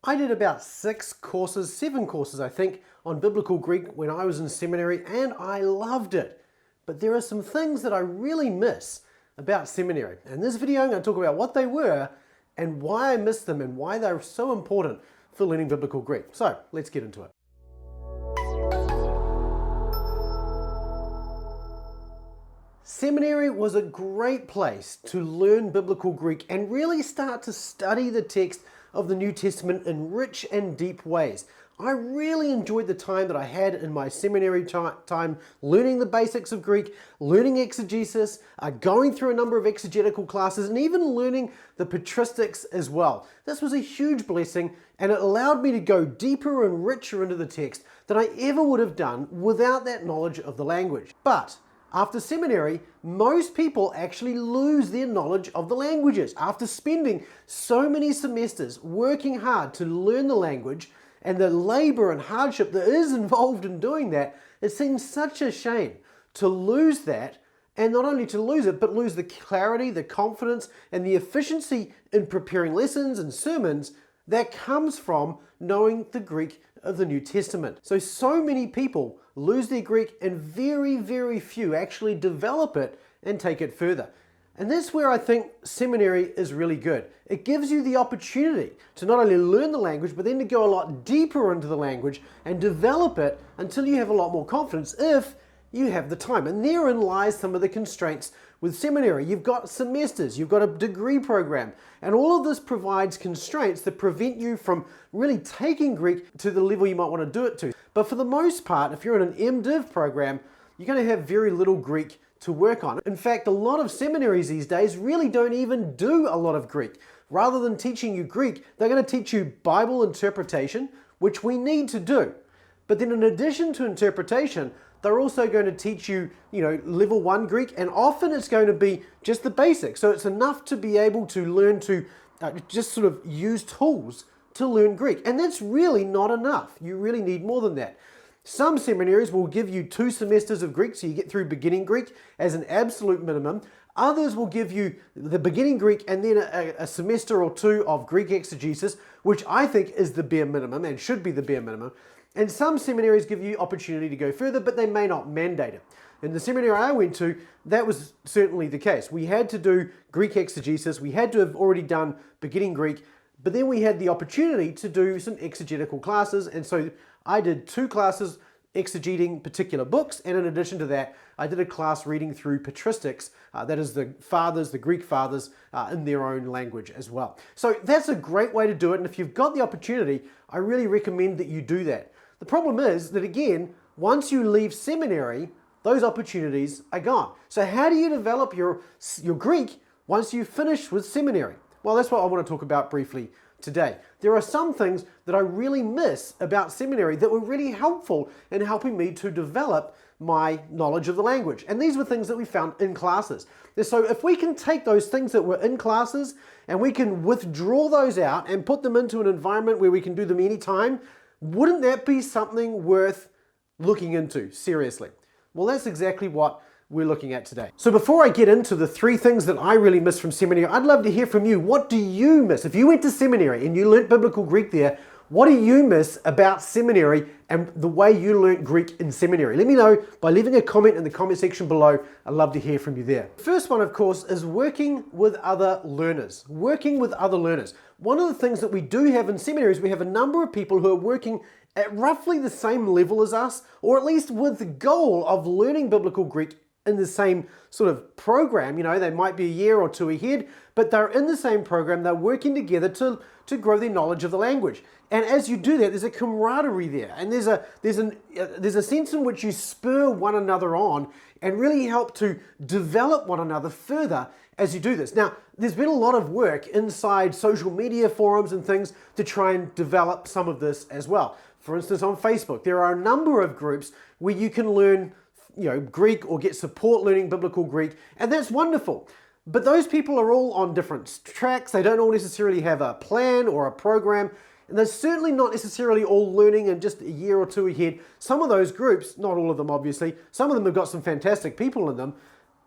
I did about 7 courses I think, on Biblical Greek when I was in seminary, and I loved it. But there are some things that I really miss about seminary. In this video, I'm going to talk about what they were and why I miss them and why they're so important for learning Biblical Greek. So let's get into it. Seminary was a great place to learn Biblical Greek and really start to study the text of the New Testament in rich and deep ways. I really enjoyed the time that I had in my seminary time learning the basics of Greek, learning exegesis, going through a number of exegetical classes, and even learning the patristics as well. This was a huge blessing, and it allowed me to go deeper and richer into the text than I ever would have done without that knowledge of the language. But after seminary, most people actually lose their knowledge of the languages. After spending so many semesters working hard to learn the language and the labor and hardship that is involved in doing that, it seems such a shame to lose that, and not only to lose it, but lose the clarity, the confidence, and the efficiency in preparing lessons and sermons that comes from knowing the Greek of the New Testament. So many people lose their Greek, and very few actually develop it and take it further. And that's where I think seminary is really good. It gives you the opportunity to not only learn the language, but then to go a lot deeper into the language and develop it until you have a lot more confidence if you have the time. And therein lies some of the constraints with seminary. You've got semesters, you've got a degree program, and all of this provides constraints that prevent you from really taking Greek to the level you might want to do it to. But for the most part, if you're in an MDiv program, you're going to have very little Greek to work on. In fact, a lot of seminaries these days really don't even do a lot of Greek. Rather than teaching you Greek, they're going to teach you Bible interpretation, which we need to do. But then in addition to interpretation, they're also going to teach you, level 1 Greek, and often it's going to be just the basics. So it's enough to be able to learn to just sort of use tools to learn Greek. And that's really not enough. You really need more than that. Some seminaries will give you 2 semesters of Greek, so you get through beginning Greek as an absolute minimum. Others will give you the beginning Greek and then a semester or 2 of Greek exegesis, which I think is the bare minimum and should be the bare minimum. And some seminaries give you opportunity to go further, but they may not mandate it. In the seminary I went to, that was certainly the case. We had to do Greek exegesis, we had to have already done beginning Greek, but then we had the opportunity to do some exegetical classes, and so I did 2 classes exegeting particular books, and in addition to that, I did a class reading through patristics, that is the fathers, the Greek fathers, in their own language as well. So that's a great way to do it, and if you've got the opportunity, I really recommend that you do that. The problem is that, again, once you leave seminary, those opportunities are gone. So how do you develop your Greek once you finish with seminary? Well, that's what I want to talk about briefly today. There are some things that I really miss about seminary that were really helpful in helping me to develop my knowledge of the language. And these were things that we found in classes. And so if we can take those things that were in classes and we can withdraw those out and put them into an environment where we can do them anytime, wouldn't that be something worth looking into seriously? Well, that's exactly what we're looking at today. So before I get into the 3 things that I really miss from seminary, I'd love to hear from you. What do you miss? If you went to seminary and you learnt Biblical Greek there, what do you miss about seminary and the way you learnt Greek in seminary? Let me know by leaving a comment in the comment section below. I'd love to hear from you there. The first one, of course, is working with other learners. Working with other learners. One of the things that we do have in seminary is we have a number of people who are working at roughly the same level as us, or at least with the goal of learning Biblical Greek in the same sort of program. They might be a year or 2 ahead, but they're in the same program. They're working together to grow their knowledge of the language. And as you do that, there's a camaraderie there, and there's a sense in which you spur one another on and really help to develop one another further as you do this. Now, there's been a lot of work inside social media forums and things to try and develop some of this as well. For instance, on Facebook, there are a number of groups where you can learn Greek or get support learning Biblical Greek, and that's wonderful. But those people are all on different tracks. They don't all necessarily have a plan or a program, and they're certainly not necessarily all learning in just a year or 2 ahead. Some of those groups, not all of them obviously, some of them have got some fantastic people in them,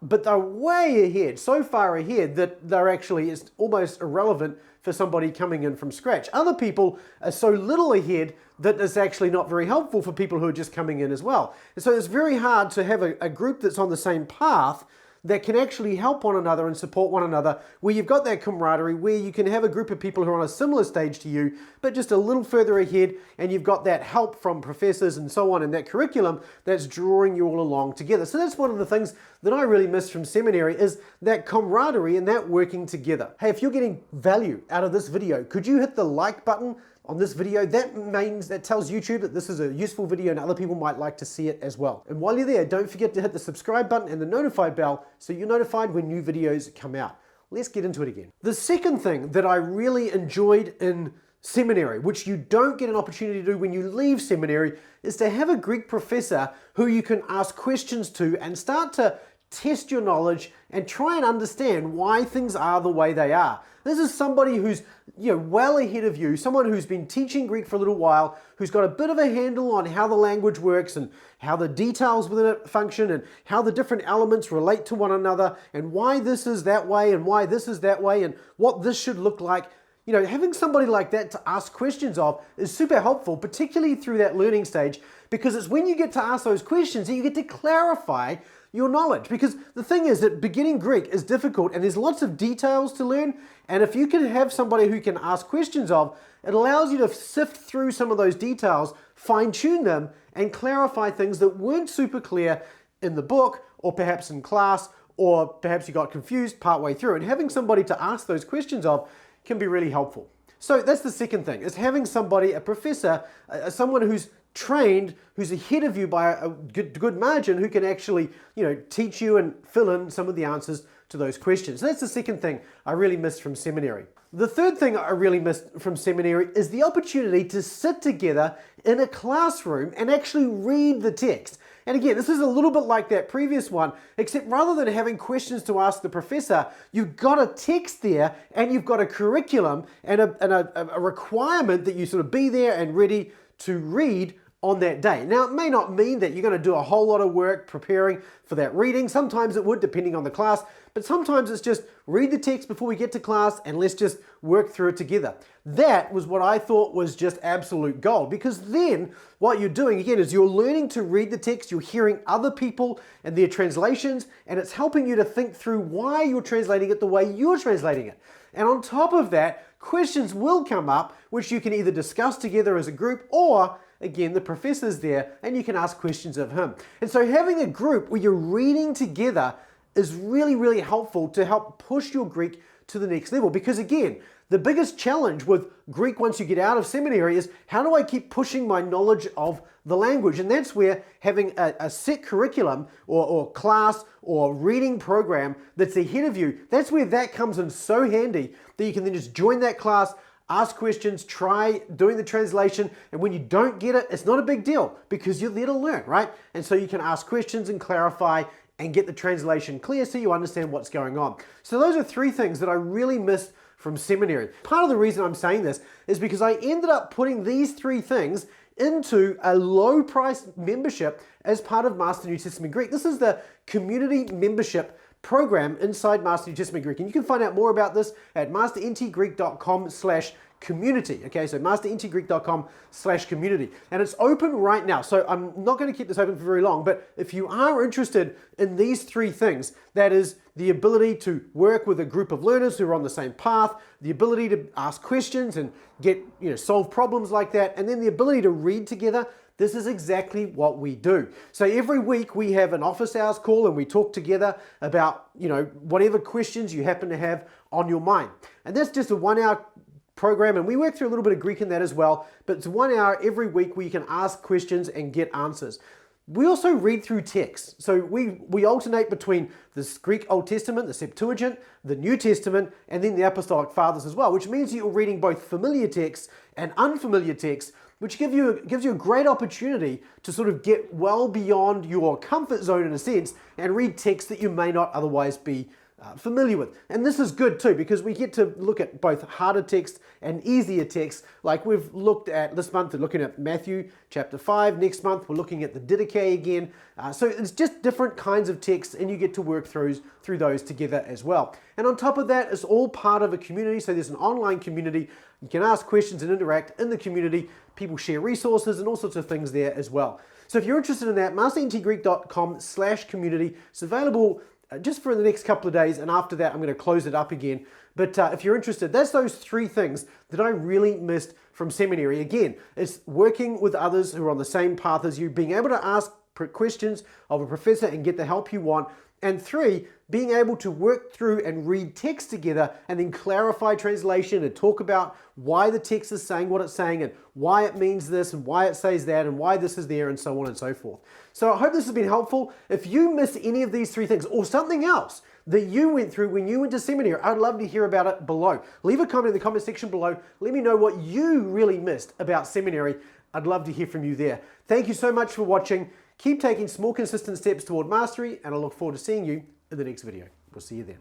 but they're way ahead, so far ahead that they're actually, it's almost irrelevant for somebody coming in from scratch. Other people are so little ahead that it's actually not very helpful for people who are just coming in as well. And so it's very hard to have a group that's on the same path that can actually help one another and support one another, where you've got that camaraderie, where you can have a group of people who are on a similar stage to you, but just a little further ahead, and you've got that help from professors and so on in that curriculum that's drawing you all along together. So that's one of the things that I really miss from seminary, is that camaraderie and that working together. Hey, if you're getting value out of this video, could you hit the like button on this video? That tells YouTube that this is a useful video and other people might like to see it as well. And while you're there, don't forget to hit the subscribe button and the notify bell so you're notified when new videos come out. Let's get into it again. The second thing that I really enjoyed in seminary, which you don't get an opportunity to do when you leave seminary, is to have a Greek professor who you can ask questions to and start to test your knowledge and try and understand why things are the way they are. This is somebody who's well ahead of you, someone who's been teaching Greek for a little while, who's got a bit of a handle on how the language works and how the details within it function and how the different elements relate to one another and why this is that way and why this is that way and what this should look like. Having somebody like that to ask questions of is super helpful, particularly through that learning stage, because it's when you get to ask those questions that you get to clarify your knowledge. Because the thing is that beginning Greek is difficult and there's lots of details to learn, and if you can have somebody who can ask questions of, it allows you to sift through some of those details, fine-tune them, and clarify things that weren't super clear in the book, or perhaps in class, or perhaps you got confused partway through. And having somebody to ask those questions of can be really helpful. So that's the second thing, is having somebody, a professor, someone who's trained, who's ahead of you by a good margin, who can actually teach you and fill in some of the answers to those questions. So that's the second thing I really missed from seminary. The third thing I really missed from seminary is the opportunity to sit together in a classroom and actually read the text. And again, this is a little bit like that previous one, except rather than having questions to ask the professor, you've got a text there and you've got a curriculum and a requirement that you sort of be there and ready to read on that day. Now, it may not mean that you're going to do a whole lot of work preparing for that reading. Sometimes it would, depending on the class, but sometimes it's just read the text before we get to class and let's just work through it together. That was what I thought was just absolute gold, because then what you're doing again is you're learning to read the text, you're hearing other people and their translations, and it's helping you to think through why you're translating it the way you're translating it. And on top of that, questions will come up which you can either discuss together as a group, or again, the professor's there and you can ask questions of him. And so having a group where you're reading together is really, really helpful to help push your Greek to the next level. Because again, the biggest challenge with Greek once you get out of seminary is, how do I keep pushing my knowledge of the language? And that's where having a set curriculum or class or reading program that's ahead of you, that's where that comes in so handy, that you can then just join that class, ask questions, try doing the translation, and when you don't get it, it's not a big deal because you're there to learn, right? And so you can ask questions and clarify and get the translation clear so you understand what's going on. So those are three things that I really missed from seminary. Part of the reason I'm saying this is because I ended up putting these three things into a low price membership as part of Master New Testament Greek. This is the community membership program inside Master New Testament Greek. And you can find out more about this at masterntgreek.com/community. Okay, so masterntgreek.com/community. And it's open right now. So I'm not going to keep this open for very long, but if you are interested in these three things, that is the ability to work with a group of learners who are on the same path, the ability to ask questions and get, solve problems like that, and then the ability to read together, this is exactly what we do. So every week we have an office hours call and we talk together about, whatever questions you happen to have on your mind. And that's just a 1 hour program, and we work through a little bit of Greek in that as well, but it's 1 hour every week where you can ask questions and get answers. We also read through text. So we alternate between the Greek Old Testament, the Septuagint, the New Testament, and then the Apostolic Fathers as well, which means you're reading both familiar texts and unfamiliar texts, which gives you a great opportunity to sort of get well beyond your comfort zone in a sense and read texts that you may not otherwise be familiar with. And this is good too, because we get to look at both harder text and easier text. Like we've looked at this month, we're looking at Matthew chapter 5. Next month, we're looking at the Didache again. So it's just different kinds of text, and you get to work through those together as well. And on top of that, it's all part of a community. So there's an online community. You can ask questions and interact in the community. People share resources and all sorts of things there as well. So if you're interested in that, masterntgreek.com/community. It's available just for the next couple of days, and after that I'm going to close it up again. But if you're interested, that's those 3 things that I really missed from seminary. Again, it's working with others who are on the same path as you, being able to ask questions of a professor and get the help you want. And 3, being able to work through and read text together and then clarify translation and talk about why the text is saying what it's saying and why it means this and why it says that and why this is there and so on and so forth. So I hope this has been helpful. If you miss any of these 3 things or something else that you went through when you went to seminary, I'd love to hear about it below. Leave a comment in the comment section below. Let me know what you really missed about seminary. I'd love to hear from you there. Thank you so much for watching. Keep taking small, consistent steps toward mastery, and I look forward to seeing you in the next video. We'll see you then.